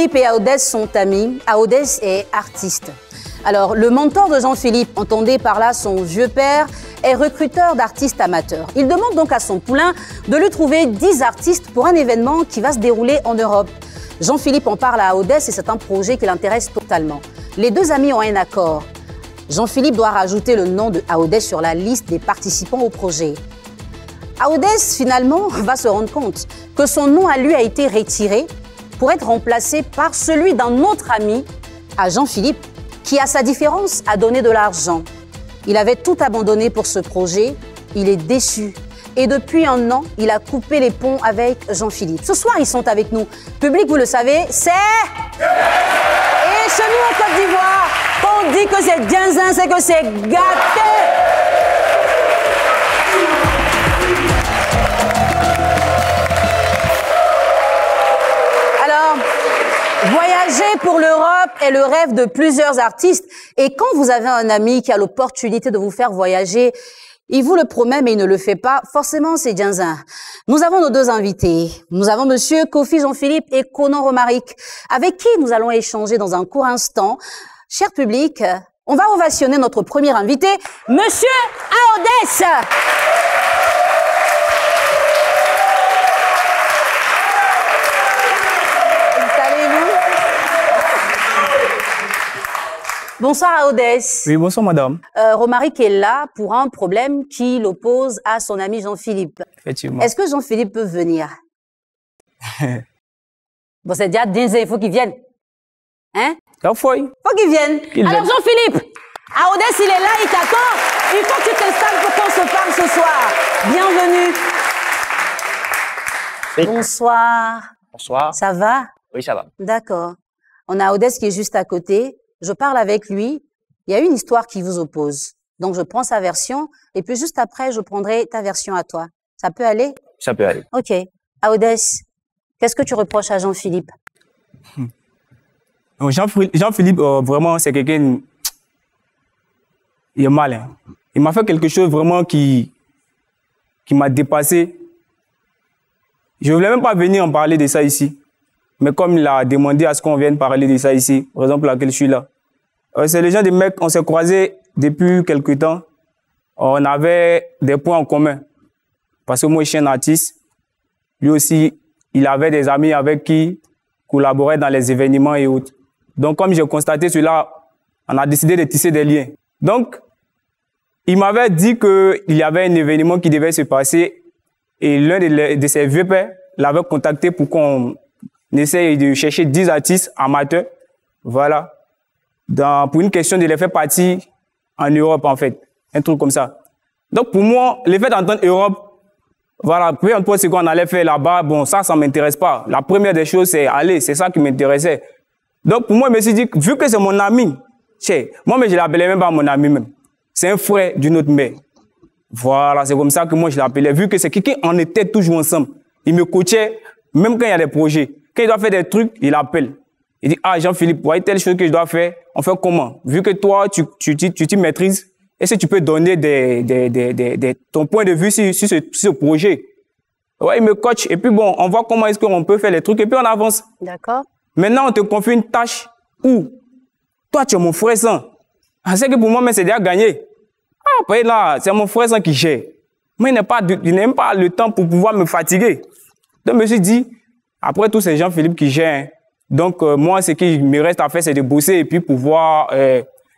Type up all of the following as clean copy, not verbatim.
Jean-Philippe et Aodès sont amis. Aodès est artiste. Alors, le mentor de Jean-Philippe, entendez par là son vieux père, est recruteur d'artistes amateurs. Il demande donc à son poulain de lui trouver 10 artistes pour un événement qui va se dérouler en Europe. Jean-Philippe en parle à Aodès et c'est un projet qui l'intéresse totalement. Les deux amis ont un accord. Jean-Philippe doit rajouter le nom de Aodès sur la liste des participants au projet. Aodès, finalement, va se rendre compte que son nom à lui a été retiré pour être remplacé par celui d'un autre ami à Jean-Philippe, qui, à sa différence, a donné de l'argent. Il avait tout abandonné pour ce projet, il est déçu. Et depuis un an, il a coupé les ponts avec Jean-Philippe. Ce soir, ils sont avec nous. Public, vous le savez, c'est... Et chez nous, en Côte d'Ivoire, quand on dit que c'est Djinzin, c'est que c'est gâté. Alors, voyager pour l'Europe est le rêve de plusieurs artistes. Et quand vous avez un ami qui a l'opportunité de vous faire voyager, il vous le promet, mais il ne le fait pas. Forcément, c'est Djinzin. Nous avons nos deux invités. Nous avons Monsieur Kofi Jean-Philippe et Conan Romaric, avec qui nous allons échanger dans un court instant. Cher public, on va ovationner notre premier invité, Monsieur Aodès. Bonsoir Aodès. Oui, bonsoir madame. Romaric est là pour un problème qui l'oppose à son ami Jean-Philippe. Effectivement. Est-ce que Jean-Philippe peut venir? Bon, c'est déjà Djinzin, il faut qu'il vienne. Hein? Il faut qu'il vienne. Alors Jean-Philippe, Aodès il est là, il t'attend. Il faut que tu t'installes pour qu'on se parle ce soir. Bienvenue. Oui. Bonsoir. Bonsoir. Ça va? Oui, ça va. D'accord. On a Aodès qui est juste à côté. Je parle avec lui, il y a une histoire qui vous oppose. Donc, je prends sa version et puis juste après, je prendrai ta version à toi. Ça peut aller? Ça peut aller. Ok. Aodès, qu'est-ce que tu reproches à Jean-Philippe? Jean-Philippe, vraiment, c'est quelqu'un... Il est malin. Il m'a fait quelque chose vraiment qui m'a dépassé. Je ne voulais même pas venir en parler de ça ici. Mais comme il a demandé à ce qu'on vienne parler de ça ici, raison pour laquelle je suis là. C'est les gens des mecs, on s'est croisés depuis quelques temps. On avait des points en commun. Parce que moi, je suis un artiste. Lui aussi, il avait des amis avec qui il collaborait dans les événements et autres. Donc, comme j'ai constaté cela, on a décidé de tisser des liens. Donc, il m'avait dit qu'il y avait un événement qui devait se passer et l'un de ses vieux pères l'avait contacté pour qu'on essaye de chercher 10 artistes amateurs, voilà, pour une question de les faire partir en Europe, en fait, un truc comme ça. Donc, pour moi, le fait d'entendre Europe, voilà, peu importe ce qu'on allait faire là-bas, bon, ça ne m'intéresse pas. La première des choses, c'est aller, c'est ça qui m'intéressait. Donc, pour moi, je me suis dit, vu que c'est mon ami, moi, mais je ne l'appelais même pas mon ami même. C'est un frère d'une autre mère. Voilà, c'est comme ça que moi, je l'appelais, vu que c'est quelqu'un, on était toujours ensemble. Il me coachait, même quand il y a des projets. Quand il doit faire des trucs, il appelle. Il dit, ah, Jean-Philippe, voyez telle chose que je dois faire, on fait comment? Vu que toi, tu t'y maîtrises, est-ce que tu peux donner ton point de vue sur ce projet? Ouais, il me coach. Et puis bon, on voit comment est-ce qu'on peut faire les trucs et puis on avance. D'accord. Maintenant, on te confie une tâche où toi, tu es mon frère sang. C'est que pour moi, mais c'est déjà gagné. Ah, après là, c'est mon frère sang qui gère. Moi, il n'a même pas le temps pour pouvoir me fatiguer. Donc, je me suis dit, après tout, c'est Jean-Philippe qui gère. Donc, moi, ce qui me reste à faire, c'est de bosser et puis pouvoir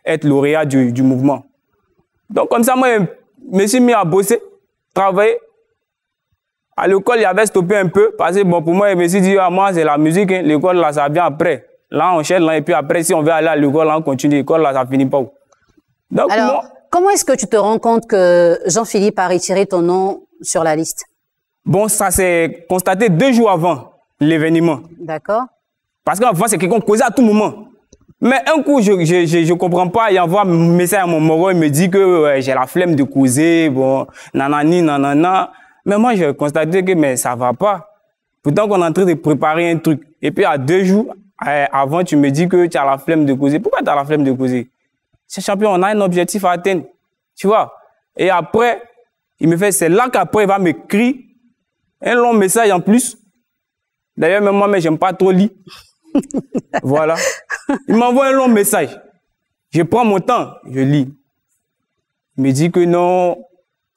être lauréat du mouvement. Donc, comme ça, moi, je me suis mis à bosser, travailler. À l'école, il avait stoppé un peu parce que, bon, pour moi, je me suis dit, ah, moi, c'est la musique. Hein. L'école, là, ça vient après. Là, on cherche, là, et puis après, si on veut aller à l'école, là, on continue. L'école, là, ça finit pas. Donc, alors, moi, comment est-ce que tu te rends compte que Jean-Philippe a retiré ton nom sur la liste? Bon, ça s'est constaté 2 jours avant l'événement. D'accord. Parce qu'avant, c'est quelqu'un causait à tout moment. Mais un coup, je ne comprends pas, il envoie un message à mon moro, il me dit que ouais, j'ai la flemme de causer, bon, nanani, nanana. Mais moi, j'ai constaté que mais ça ne va pas. Pourtant qu'on est en train de préparer un truc. Et puis, à 2 jours avant, tu me dis que tu as la flemme de causer. Pourquoi tu as la flemme de causer? C'est champion, on a un objectif à atteindre. Tu vois? Et après, il me fait, c'est là qu'après, il va m'écrire un long message en plus. D'ailleurs, même moi, mais j'aime pas trop lire. Voilà. Il m'envoie un long message. Je prends mon temps, je lis. Il me dit que non,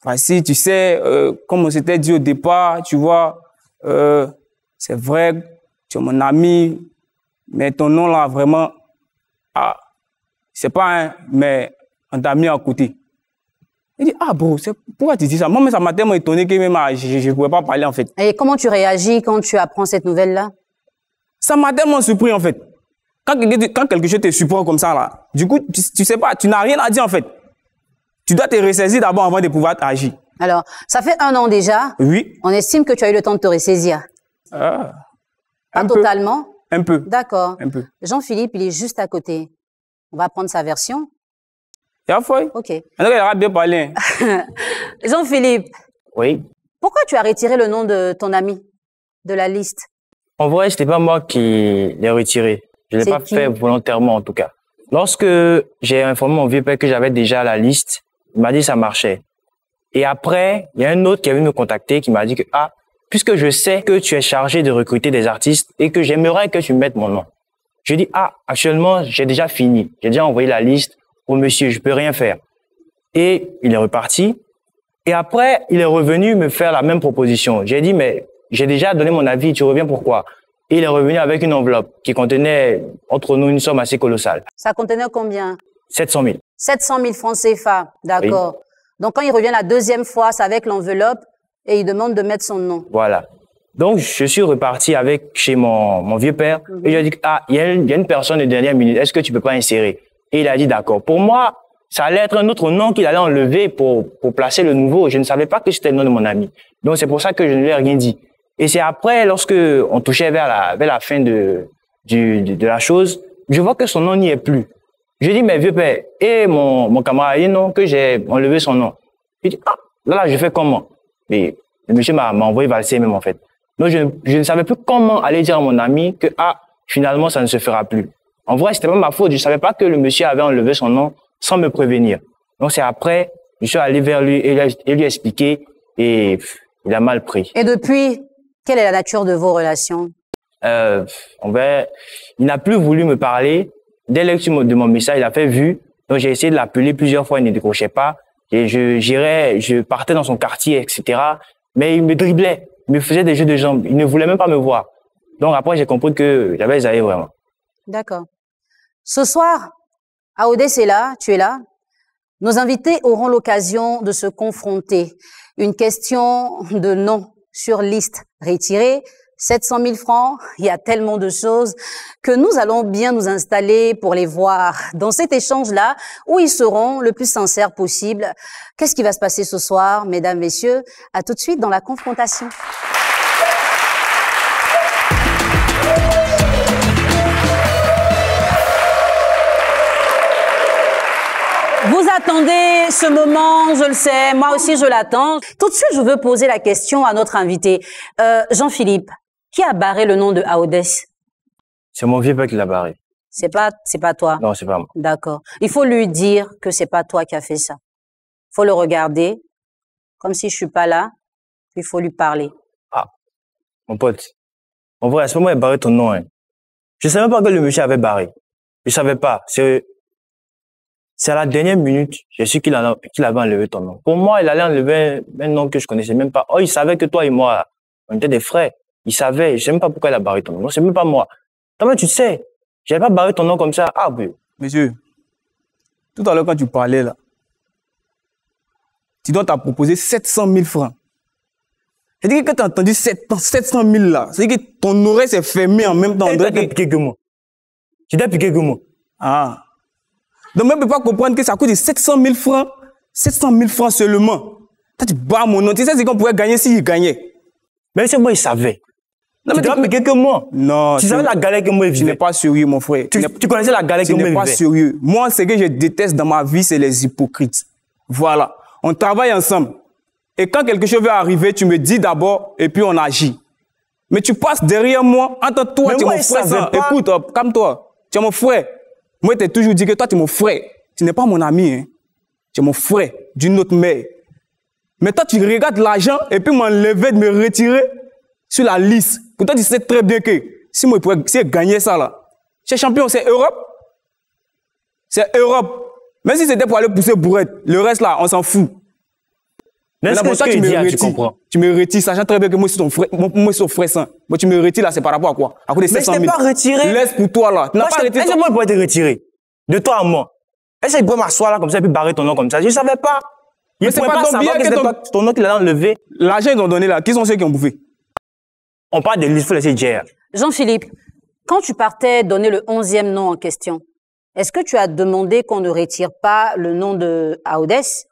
voici, tu sais, comme on s'était dit au départ, tu vois, c'est vrai, tu es mon ami, mais ton nom là, vraiment, ah, c'est pas un, mais on t'a mis à côté. Il dit, ah bro, pourquoi tu dis ça? Moi, mais ça m'a tellement étonné que même je ne pouvais pas parler en fait. Et comment tu réagis quand tu apprends cette nouvelle-là? Ça m'a tellement surpris en fait. Quand quelque chose te surprend comme ça là, du coup, tu sais pas, tu n'as rien à dire en fait. Tu dois te ressaisir d'abord avant de pouvoir agir. Alors, ça fait 1 an déjà. Oui. On estime que tu as eu le temps de te ressaisir. Ah, Pas totalement? Un peu. D'accord. Un peu. Jean-Philippe, il est juste à côté. On va prendre sa version. Il a fait. Ok. Il aura bien parlé. Jean-Philippe. Oui. Pourquoi tu as retiré le nom de ton ami de la liste? En vrai, ce n'était pas moi qui l'ai retiré. Je ne l'ai pas fait volontairement en tout cas. Lorsque j'ai informé mon vieux père que j'avais déjà la liste, il m'a dit que ça marchait. Et après, il y a un autre qui est venu me contacter qui m'a dit que, ah, puisque je sais que tu es chargé de recruter des artistes et que j'aimerais que tu mettes mon nom. Je dis, ah, actuellement, j'ai déjà fini. J'ai déjà envoyé la liste au monsieur, je peux rien faire. Et il est reparti. Et après, il est revenu me faire la même proposition. J'ai dit, mais j'ai déjà donné mon avis, tu reviens pourquoi? Et il est revenu avec une enveloppe qui contenait, entre nous, une somme assez colossale. Ça contenait combien? 700 000. 700 000 francs CFA, d'accord. Oui. Donc, quand il revient la deuxième fois, c'est avec l'enveloppe et il demande de mettre son nom. Voilà. Donc, je suis reparti chez mon vieux père et je lui ai dit, ah, il y a une personne de dernière minute, est-ce que tu peux pas insérer? Et il a dit, d'accord. Pour moi, ça allait être un autre nom qu'il allait enlever pour placer le nouveau. Je ne savais pas que c'était le nom de mon ami. Donc, c'est pour ça que je ne lui ai rien dit. Et c'est après, lorsque on touchait vers la fin de la chose, je vois que son nom n'y est plus. Je dis, mais vieux père, et mon camarade, il non, que j'ai enlevé son nom. Il dit, ah, là, je fais comment? Et le monsieur m'a envoyé valser même, en fait. Donc, je ne savais plus comment aller dire à mon ami que, ah, finalement, ça ne se fera plus. En vrai, c'était pas ma faute. Je savais pas que le monsieur avait enlevé son nom sans me prévenir. Donc, c'est après, je suis allé vers lui et lui expliquer et il a mal pris. Et depuis, quelle est la nature de vos relations? Il n'a plus voulu me parler. Dès la lecture de mon message, il a fait vu. Donc, j'ai essayé de l'appeler plusieurs fois, il ne décrochait pas. Et je partais dans son quartier, etc. Mais il me driblait. Il me faisait des jeux de jambes. Il ne voulait même pas me voir. Donc, après, j'ai compris que j'avais zaï vraiment. D'accord. Ce soir, Aodès est là, tu es là. Nos invités auront l'occasion de se confronter. Une question de nom sur liste retirée. 700 000 francs, il y a tellement de choses que nous allons bien nous installer pour les voir dans cet échange-là où ils seront le plus sincères possible. Qu'est-ce qui va se passer ce soir, mesdames, messieurs? À tout de suite dans la confrontation. Vous attendez ce moment, je le sais, moi aussi je l'attends. Tout de suite, je veux poser la question à notre invité. Jean-Philippe, qui a barré le nom de Aodès? C'est mon vieux père qui l'a barré. C'est pas toi? Non, c'est pas moi. D'accord. Il faut lui dire que c'est pas toi qui as fait ça. Il faut le regarder, comme si je suis pas là, il faut lui parler. Ah, mon pote. En vrai, à ce moment, il a barré ton nom, hein. Je savais même pas que le monsieur avait barré. Je savais pas. C'est à la dernière minute, j'ai su qu'il avait enlevé ton nom. Pour moi, il allait enlever un nom que je connaissais même pas. Oh, il savait que toi et moi, on était des frères. Il savait, je sais même pas pourquoi il a barré ton nom. Non, c'est même pas moi. Toi, tu sais, j'avais pas barré ton nom comme ça. Ah, oui. Monsieur, tout à l'heure quand tu parlais là, tu dois t'as proposé 700 000 francs. C'est-à-dire que tu as entendu 700 000 là, c'est-à-dire que ton oreille s'est fermée en même temps. Tu t'es piqué que moi. Tu t'es piqué que moi. Ah. Donc, même ne peux pas comprendre que ça coûte 700 000 francs. 700 000 francs seulement. Toi, tu bats mon nom. Tu sais ce qu'on pouvait gagner s'il gagnait. Mais c'est moi, il savait. Non, mais tu t'es piqué que moi. Non. Tu savais la galère que moi je vivais. Tu n'es pas sérieux, mon frère. Tu connaissais la galère que moi je vivais. Tu n'es pas sérieux. Moi, ce que je déteste dans ma vie, c'est les hypocrites. Voilà. On travaille ensemble. Et quand quelque chose va arriver, tu me dis d'abord et puis on agit. Mais tu passes derrière moi. Entre toi, tu es mon frère. Écoute, calme-toi. Tu es mon frère. Moi, je t'ai toujours dit que toi, tu es mon frère. Tu n'es pas mon ami. Hein. Tu es mon frère d'une autre mère. Mais toi, tu regardes l'argent et puis m'enlever, de me retirer sur la liste. Pourtant, tu sais très bien que si moi, il gagnait ça, là, c'est champion, c'est Europe. C'est Europe. Même si c'était pour aller pousser Bourrette, le reste, là, on s'en fout. Mais est-ce que ce qu'il dit, tu comprends? Tu me retires, sachant très bien que moi, je suis ton frère, moi, je suis ton frère saint. Moi, tu me retires, là, c'est par rapport à quoi? À cause des 700 000. Mais je t'ai pas retiré. Laisse pour toi, là. Tu n'as pas retiré. Est-ce que moi, je pourrais te retirer? De toi à moi. Est-ce qu'il pourrait m'asseoir là, comme ça, et puis barrer ton nom comme ça? Je ne savais pas. Mais c'est pas ton billet que c'était pas ton nom qu'il a enlevé. L'argent, ils ont donné là. Qui sont ceux qui ont bouffé? On parle de liste, il faut laisser dire. Jean-Philippe, quand tu partais donner le 11e nom en question, est-ce que tu as demandé qu'on ne retire pas le nom de Aodès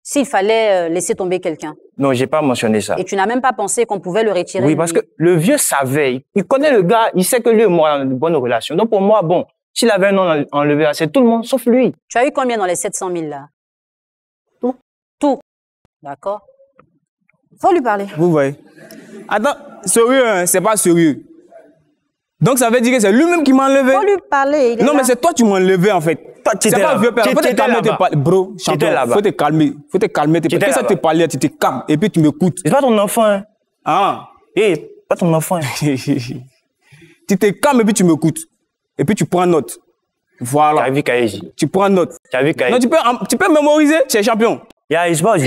s'il fallait laisser tomber quelqu'un? Non, j'ai pas mentionné ça. Et tu n'as même pas pensé qu'on pouvait le retirer? Oui, parce que le vieux savait, il connaît le gars, il sait que lui et moi, on a de bonnes relations. Donc pour moi, bon, s'il avait un nom enlevé, c'est tout le monde, sauf lui. Tu as eu combien dans les 700 000 là? Tout. Tout. D'accord. Faut lui parler. Vous voyez. Attends, sérieux, hein, c'est pas sérieux. Donc ça veut dire que c'est lui-même qui m'a enlevé. Faut lui parler. Non, mais c'est toi qui m'as enlevé en fait. C'est pas vieux père. Faut te calmer, bro. Champion, faut te calmer. Faut te calmer. Quand ça te parlait, tu te calmes et puis tu m'écoutes. C'est pas ton enfant, hein. Ah. Pas ton enfant. Hein. Tu te calmes et puis tu m'écoutes. Et puis tu prends note. Voilà. Tu as vu Kaïji. Tu prends note. Tu as vu Kaïji. Non, tu peux mémoriser, tu es champion. Je sais pas,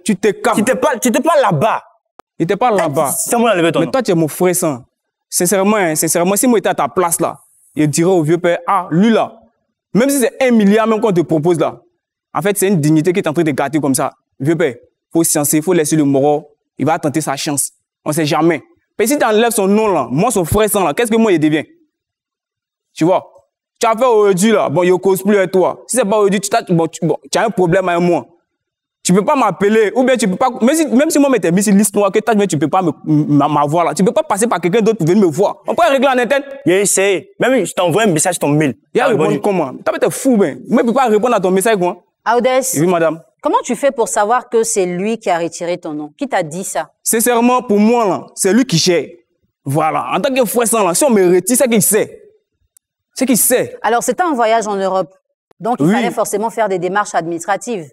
tu te calmes. Tu te parles là-bas. Il te parle là-bas. C'est moi enlevé ton nom. Mais toi, tu es mon frère sang. Sincèrement, si moi j'étais à ta place là, je dirais au vieux père, ah, lui là, même si c'est 1 milliard même qu'on te propose là, en fait, c'est une dignité qui est en train de gâter comme ça. Vieux père, faut sciencer, faut laisser le moro, il va tenter sa chance. On sait jamais. Mais si tu enlèves son nom là, moi son frère sang là, qu'est-ce que moi il devient? Tu vois? Tu as fait aujourd'hui là, bon, il cause plus avec toi. Si c'est pas aujourd'hui, tu as un problème avec moi. Tu peux pas m'appeler, ou bien tu peux pas, même si moi m'étais mis sur liste noire, que tu peux pas m'avoir là. Tu peux pas passer par quelqu'un d'autre pour venir me voir. On peut régler en interne. J'ai essayé. Même je t'envoie un message sur ton mail. Il y a répondre comment? T'es fou, ben. Moi, je peux pas répondre à ton message, quoi. Aodès. Oui, madame. Comment tu fais pour savoir que c'est lui qui a retiré ton nom? Qui t'a dit ça? Sincèrement, pour moi, là, c'est lui qui gère. Voilà. En tant que frère sang, là, si on me retire, c'est qu'il sait. C'est qu'il sait. Alors, c'était un voyage en Europe. Donc, il fallait forcément faire des démarches administratives.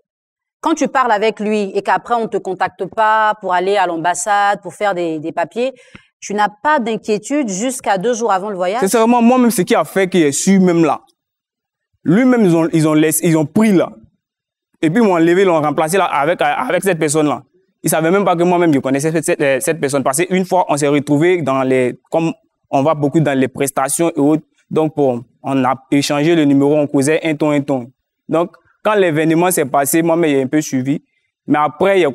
Quand tu parles avec lui et qu'après on ne te contacte pas pour aller à l'ambassade, pour faire des papiers, tu n'as pas d'inquiétude jusqu'à 2 jours avant le voyage? Sincèrement, moi-même, ce qui a fait qu'il est su même là. Lui-même, ils ont pris là. Et puis ils m'ont enlevé, ils l'ont remplacé là avec cette personne-là. Ils ne savaient même pas que moi-même, je connaissais cette personne. Parce qu'une fois, on s'est retrouvés comme on va beaucoup dans les prestations et autres. Donc, on a échangé le numéro, on causait un ton. Donc, quand l'événement s'est passé, moi-même, j'ai un peu suivi. Mais après, il a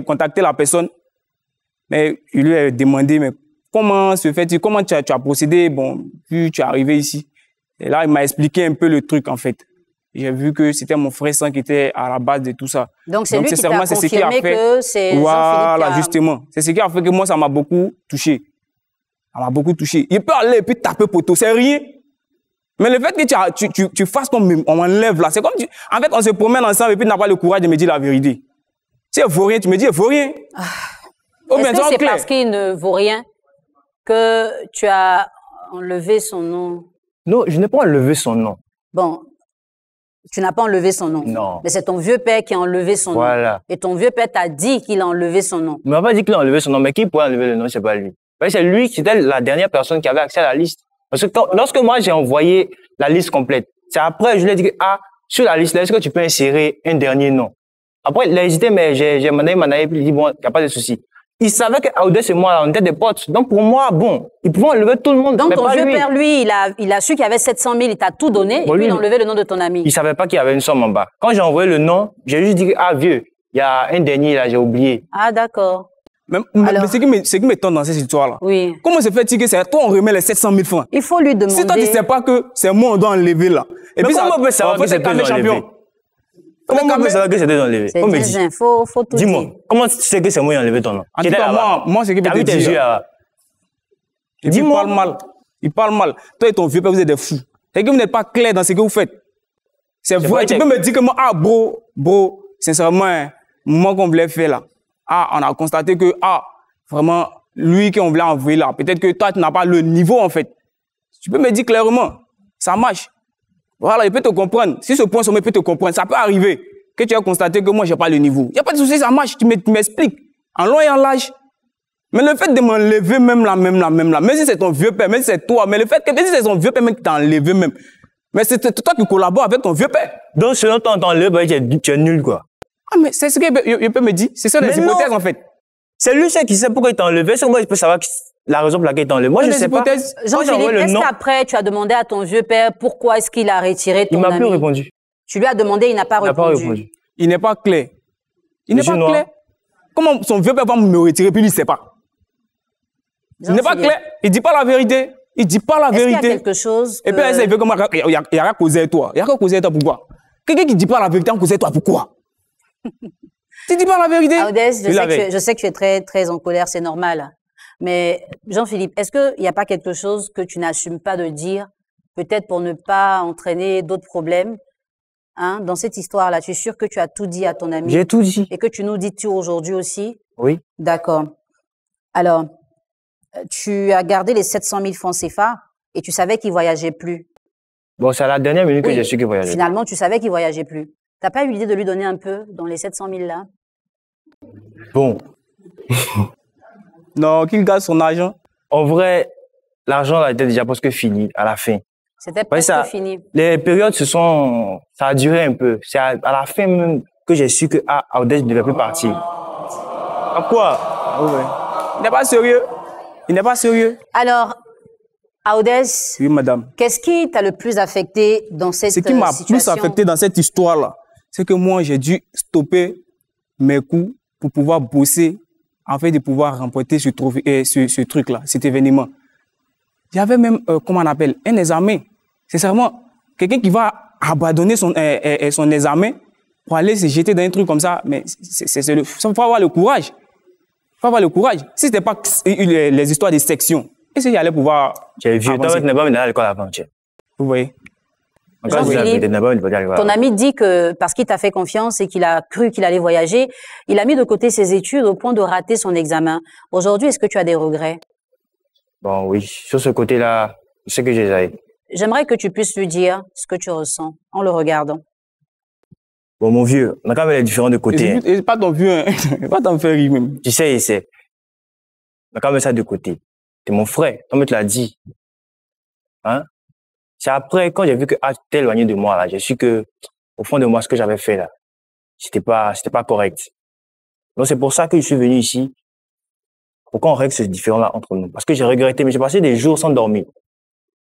contacté la personne. Mais je lui ai demandé, mais comment se fait-il? Comment tu as procédé? Bon, puis tu es arrivé ici. Et là, il m'a expliqué un peu le truc, en fait. J'ai vu que c'était mon frère sang qui était à la base de tout ça. Donc, c'est lui qui t'a confirmé que c'est Jean-Philippe. Voilà, justement. C'est ce qui a fait que moi, ça m'a beaucoup touché. Ça m'a beaucoup touché. Il peut aller et puis taper poteau, c'est rien. Mais le fait que tu fasses comme on m'enlève là, c'est comme en fait, on se promène ensemble et puis tu n'as pas le courage de me dire la vérité. Si il vaut rien, tu me dis il vaut rien. Est-ce que c'est parce qu'il ne vaut rien que tu as enlevé son nom? Non, je n'ai pas enlevé son nom. Bon, tu n'as pas enlevé son nom. Non. Mais c'est ton vieux père qui a enlevé son nom. Et ton vieux père t'a dit qu'il a enlevé son nom. Il m'a pas dit qu'il a enlevé son nom, mais qui pourrait enlever le nom, c'est pas lui. C'est lui qui était la dernière personne qui avait accès à la liste. Parce que lorsque moi j'ai envoyé la liste complète, c'est après je lui ai dit sur la liste, est-ce que tu peux insérer un dernier nom? Après il a hésité, mais j'ai mandé puis il dit bon, il n'y a pas de souci. Il savait que Aodès et moi on était des potes, donc pour moi bon, ils pouvaient enlever tout le monde. Donc mais ton pas vieux lui. père lui, il a su qu'il y avait 700 000, il t'a tout donné et puis il a enlevé le nom de ton ami. Il savait pas qu'il y avait une somme en bas. Quand j'ai envoyé le nom, j'ai juste dit vieux, il y a un dernier là, j'ai oublié. Ah d'accord. Mais ce qui m'étonne dans cette histoire-là, comment se fait-il que c'est toi on remet les 700 000 francs? Il faut lui demander. Si toi tu ne sais pas que c'est moi on doit enlever là. Et mais puis comment on peut savoir que c'était enlevé? Comment on peut savoir que c'était enlevé? C'est des infos, faut tout dire. Dis-moi, comment tu sais que c'est moi qui ai enlevé ton nom? En tout cas, moi, ce qui me dit là. Dis-moi. Il parle mal. Toi et ton vieux père, vous êtes des fous. C'est que vous n'êtes pas clair dans ce que vous faites. C'est vrai. Tu peux me dire que moi, bro, sincèrement, moi qu'on voulait faire là. On a constaté que, vraiment, lui qu'on voulait envoyer là, peut-être que toi, tu n'as pas le niveau, en fait. Tu peux me dire clairement, ça marche. Voilà, il peut te comprendre. Si ce point sommet peut te comprendre, ça peut arriver que tu aies constaté que moi, je n'ai pas le niveau. Il n'y a pas de souci, ça marche, tu m'expliques. En long et en large. Mais le fait de m'enlever même si c'est ton vieux père, même si c'est toi, mais le fait que même si c'est son vieux père même qui t'a enlevé même, mais c'est toi qui collabores avec ton vieux père. Donc, selon toi, on t'enlève, tu es nul, quoi. Ah, mais c'est ce qu'il peut me dire. C'est ça les hypothèses, en fait. C'est lui seul qui sait pourquoi il t'a enlevé. C'est moi qui peux savoir la raison pour laquelle il t'a enlevé. Moi, je sais pas. Jean-Philippe, est-ce qu'après, tu as demandé à ton vieux père pourquoi est-ce qu'il a retiré ton ami? Il m'a plus répondu. Tu lui as demandé, il n'a pas répondu. Il n'est pas clair. Il n'est pas clair. Comment son vieux père va me retirer puis il ne sait pas? Il n'est pas clair. Il ne dit pas la vérité. Il dit pas la vérité. Est-ce qu'il y a quelque chose que... Et puis, il veut comment il y a qu'à causer toi. Il y a qu'à causer toi, pourquoi? Quelqu'un qui dit pas la vérité en causer toi, pourquoi? Tu dis pas la vérité? Audez, je sais que tu es très, très en colère, c'est normal. Mais Jean-Philippe, est-ce qu'il n'y a pas quelque chose que tu n'assumes pas de dire, peut-être pour ne pas entraîner d'autres problèmes, hein, dans cette histoire-là? Tu es sûr que tu as tout dit à ton ami? J'ai tout dit. Et que tu nous dis tout aujourd'hui aussi? Oui. D'accord. Alors, tu as gardé les 700 000 francs CFA et tu savais qu'il ne voyageait plus. Bon, c'est à la dernière minute que j'ai su qu'il voyageait. Finalement, tu savais qu'il ne voyageait plus. Tu n'as pas eu l'idée de lui donner un peu dans les 700 000 là? Bon. Non, qu'il garde son argent. En vrai, l'argent là était déjà presque fini à la fin. C'était presque fini. Les périodes ça a duré un peu. C'est à la fin même que j'ai su que Audès ne devait plus partir. À quoi? Ouais. Il n'est pas sérieux. Il n'est pas sérieux. Alors, Audès, oui, madame. Qu'est-ce qui t'a le plus affecté dans cette situation? Ce qui m'a plus affecté dans cette histoire-là, c'est que moi, j'ai dû stopper mes coups pour pouvoir bosser, en fait, de pouvoir remporter ce truc-là, cet événement. Il y avait même, comment on appelle, un examen. C'est seulement quelqu'un qui va abandonner son examen pour aller se jeter dans un truc comme ça. Mais il faut avoir le courage. Il faut avoir le courage. Si ce n'était pas les histoires de section, est-ce qu'il allait pouvoir... J'ai vu, toi, tu n'es pas venu à l'école avant, tiens. Vous voyez? Ton ami dit que parce qu'il t'a fait confiance et qu'il a cru qu'il allait voyager, il a mis de côté ses études au point de rater son examen. Aujourd'hui, est-ce que tu as des regrets? Bon, oui. Sur ce côté-là, je sais que j'ai... J'aimerais que tu puisses lui dire ce que tu ressens en le regardant. Bon, mon vieux, on a quand même les différents de côté. Et pas ton vieux, hein. Pas t'en faire rire même. Tu sais, on a quand même ça de côté. T'es mon frère, comme tu l'as dit. Hein? C'est après, quand j'ai vu que t'es éloigné de moi, là, j'ai su que, au fond de moi, ce que j'avais fait, là, c'était pas correct. Donc, c'est pour ça que je suis venu ici. Pourquoi on règle ce différent-là entre nous? Parce que j'ai regretté, mais j'ai passé des jours sans dormir.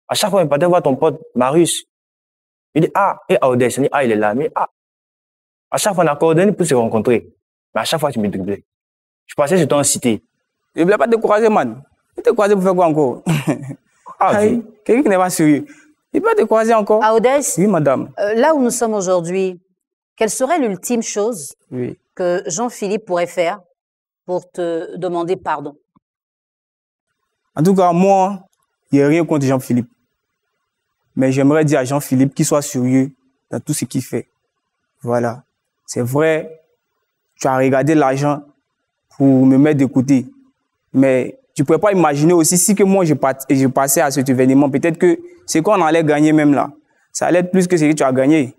À chaque fois, je partais voir ton pote, Marius. Il dit, et Audès, il dit, il est là. Mais, à chaque fois, on a coordonné pour se rencontrer. Mais à chaque fois, tu me driblais. Je passais sur ton cité. Il ne voulait pas te croiser, man. Il te croiser pour faire quoi encore? Oui. Quelqu'un qui n'est pas sérieux. Il peut te croiser encore. Audès, oui, madame. Là où nous sommes aujourd'hui, quelle serait l'ultime chose que Jean-Philippe pourrait faire pour te demander pardon? En tout cas, moi, il n'y a rien contre Jean-Philippe. Mais j'aimerais dire à Jean-Philippe qu'il soit sérieux dans tout ce qu'il fait. Voilà. C'est vrai, tu as regardé l'argent pour me mettre de côté. Mais tu ne pouvais pas imaginer aussi si que moi je passais à cet événement, peut-être que ce qu'on allait gagner même là, ça allait être plus que ce que tu as gagné.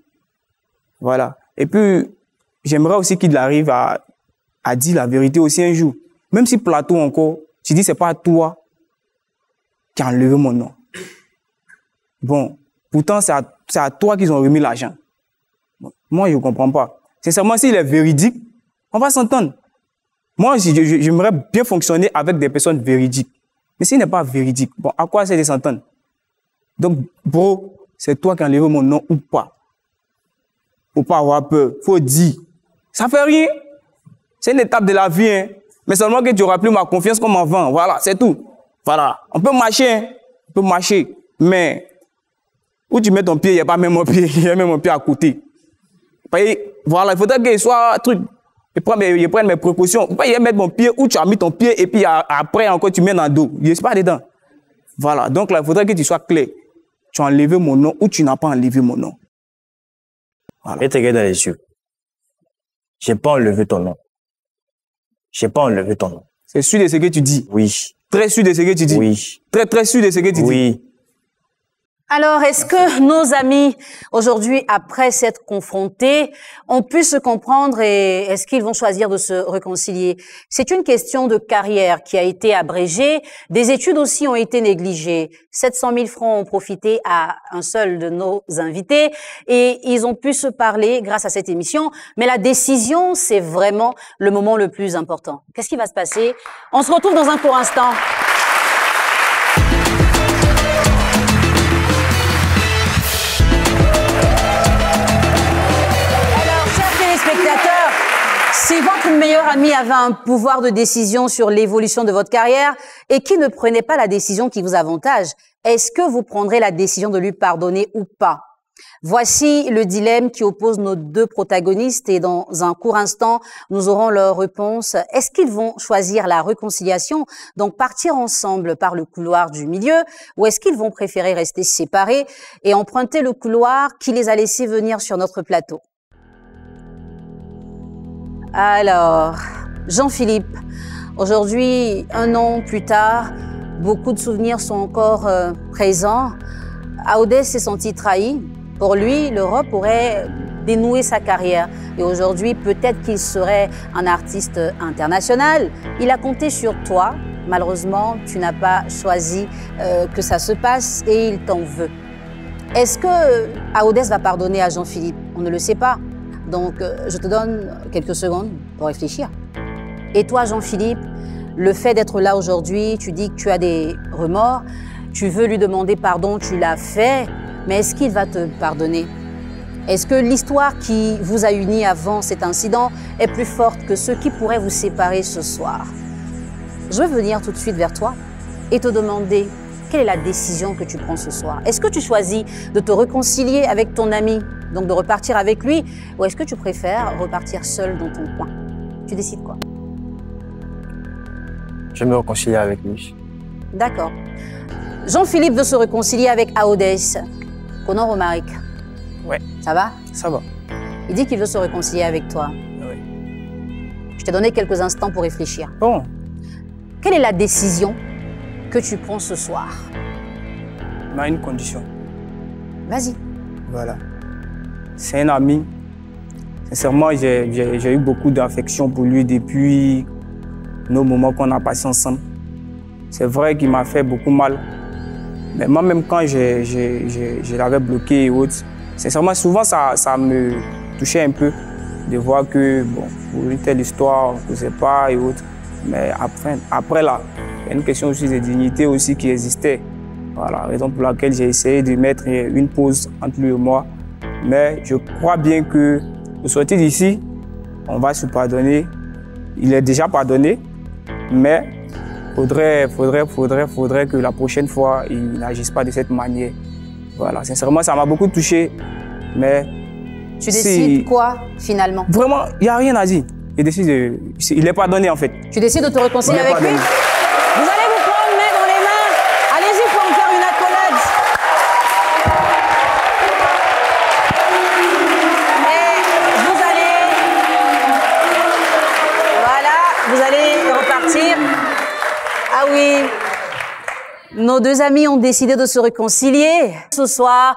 Voilà. Et puis, j'aimerais aussi qu'il arrive à dire la vérité aussi un jour. Même si Plateau encore, tu dis c'est pas toi qui as enlevé mon nom. Bon, pourtant c'est à toi qu'ils ont remis l'argent. Bon, moi, je ne comprends pas. C'est seulement s'il est véridique, on va s'entendre. Moi, j'aimerais bien fonctionner avec des personnes véridiques. Mais s'il n'est pas véridique, bon, à quoi c'est de s'entendre? Donc, bro, c'est toi qui as enlevé mon nom ou pas? Faut pas avoir peur. Faut dire. Ça fait rien. C'est une étape de la vie, hein. Mais seulement que tu n'auras plus ma confiance comme avant. Voilà, c'est tout. Voilà. On peut marcher, hein. On peut marcher. Mais, où tu mets ton pied, il n'y a pas même mon pied. Il y a même mon pied à côté. Voilà, il faudrait qu'il soit un truc. Je prends mes précautions. Faut pas y mettre mon pied où tu as mis ton pied et puis après encore tu mets dans le dos. Je ne suis pas dedans. Voilà. Donc là, il faudrait que tu sois clair. Tu as enlevé mon nom ou tu n'as pas enlevé mon nom. Voilà. Et te regarde dans les yeux. J'ai pas enlevé ton nom. J'ai pas enlevé ton nom. C'est sûr de ce que tu dis? Oui. Très sûr de ce que tu dis? Oui. Très, très sûr de ce que tu dis? Oui. Alors, est-ce que nos amis, aujourd'hui, après s'être confrontés, ont pu se comprendre et est-ce qu'ils vont choisir de se réconcilier? C'est une question de carrière qui a été abrégée. Des études aussi ont été négligées. 700 000 francs ont profité à un seul de nos invités et ils ont pu se parler grâce à cette émission. Mais la décision, c'est vraiment le moment le plus important. Qu'est-ce qui va se passer? On se retrouve dans un court instant. Si votre meilleur ami avait un pouvoir de décision sur l'évolution de votre carrière et qui ne prenait pas la décision qui vous avantage, est-ce que vous prendrez la décision de lui pardonner ou pas? Voici le dilemme qui oppose nos deux protagonistes et dans un court instant, nous aurons leur réponse. Est-ce qu'ils vont choisir la réconciliation, donc partir ensemble par le couloir du milieu, ou est-ce qu'ils vont préférer rester séparés et emprunter le couloir qui les a laissés venir sur notre plateau? Alors, Jean-Philippe, aujourd'hui, 1 an plus tard, beaucoup de souvenirs sont encore présents. Aodès s'est senti trahi. Pour lui, l'Europe aurait dénoué sa carrière. Et aujourd'hui, peut-être qu'il serait un artiste international. Il a compté sur toi. Malheureusement, tu n'as pas choisi que ça se passe et il t'en veut. Est-ce que Aodès va pardonner à Jean-Philippe? On ne le sait pas. Donc, je te donne quelques secondes pour réfléchir. Et toi, Jean-Philippe, le fait d'être là aujourd'hui, tu dis que tu as des remords, tu veux lui demander pardon, tu l'as fait, mais est-ce qu'il va te pardonner? Est-ce que l'histoire qui vous a unis avant cet incident est plus forte que ce qui pourrait vous séparer ce soir? Je veux venir tout de suite vers toi et te demander quelle est la décision que tu prends ce soir. Est-ce que tu choisis de te réconcilier avec ton ami, donc de repartir avec lui, ou est-ce que tu préfères repartir seul dans ton coin? Tu décides quoi? Je vais me réconcilier avec lui. D'accord. Jean-Philippe veut se réconcilier avec Aodès. Konan Romaric. Ouais. Ça va? Ça va. Il dit qu'il veut se réconcilier avec toi. Oui. Je t'ai donné quelques instants pour réfléchir. Bon. Quelle est la décision que tu prends ce soir? On a une condition. Vas-y. Voilà. C'est un ami. Sincèrement, j'ai eu beaucoup d'affection pour lui depuis nos moments qu'on a passés ensemble. C'est vrai qu'il m'a fait beaucoup mal. Mais moi-même, quand je l'avais bloqué et autres, sincèrement, souvent, ça me touchait un peu de voir que, bon, pour une telle histoire, on ne faisait pas et autres. Mais après là, il y a une question aussi de dignité aussi qui existait. Voilà, raison pour laquelle j'ai essayé de mettre une pause entre lui et moi. Mais je crois bien que au sortir d'ici, on va se pardonner. Il est déjà pardonné, mais faudrait que la prochaine fois, il n'agisse pas de cette manière. Voilà, sincèrement, ça m'a beaucoup touché, mais... Tu décides quoi, finalement? Vraiment, il n'y a rien à dire. Il est pardonné, en fait. Tu décides de te réconcilier avec lui? Vous allez vous prendre main dans les mains. Allez-y pour me faire une accolade. Et vous allez repartir. Ah oui, nos deux amis ont décidé de se réconcilier. Ce soir,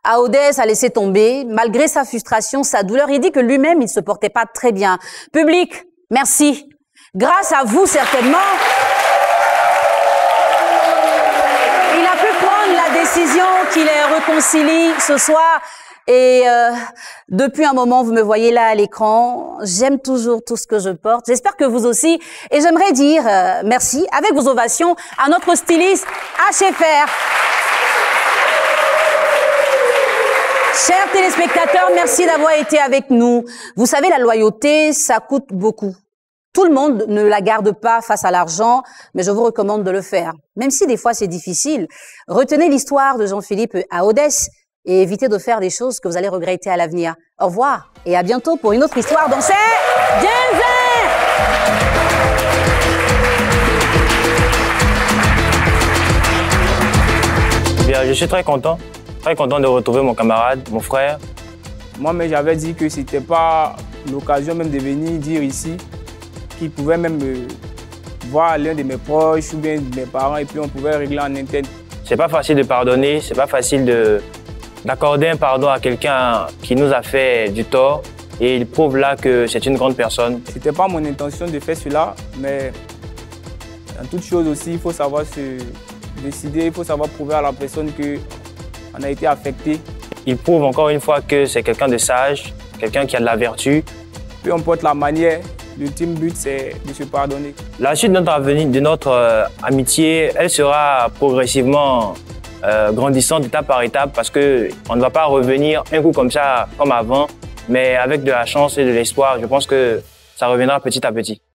Aodès a laissé tomber. Malgré sa frustration, sa douleur, il dit que lui-même, il ne se portait pas très bien. Public, merci. Grâce à vous, certainement, il a pu prendre la décision qu'il les réconcilie ce soir. Et depuis un moment, vous me voyez là à l'écran. J'aime toujours tout ce que je porte. J'espère que vous aussi. Et j'aimerais dire merci avec vos ovations à notre styliste HFR. Chers téléspectateurs, merci d'avoir été avec nous. Vous savez, la loyauté, ça coûte beaucoup. Tout le monde ne la garde pas face à l'argent, mais je vous recommande de le faire. Même si des fois c'est difficile, retenez l'histoire de Jean-Philippe à Aodès et évitez de faire des choses que vous allez regretter à l'avenir. Au revoir et à bientôt pour une autre histoire dans C'est Ginzin. Bien, je suis très content de retrouver mon camarade, mon frère. Moi-même, j'avais dit que ce n'était pas l'occasion même de venir dire ici qu'il pouvait même voir l'un de mes proches ou bien de mes parents et puis on pouvait régler en interne. C'est pas facile de pardonner, c'est pas facile d'accorder un pardon à quelqu'un qui nous a fait du tort. Et il prouve là que c'est une grande personne. C'était pas mon intention de faire cela, mais dans toute chose aussi, il faut savoir se décider, il faut savoir prouver à la personne qu'on a été affecté. Il prouve encore une fois que c'est quelqu'un de sage, quelqu'un qui a de la vertu. Peu importe la manière, l'ultime but, c'est de se pardonner. La suite de notre amitié, elle sera progressivement grandissante étape par étape parce qu'on ne va pas revenir un coup comme ça, comme avant, mais avec de la chance et de l'espoir, je pense que ça reviendra petit à petit.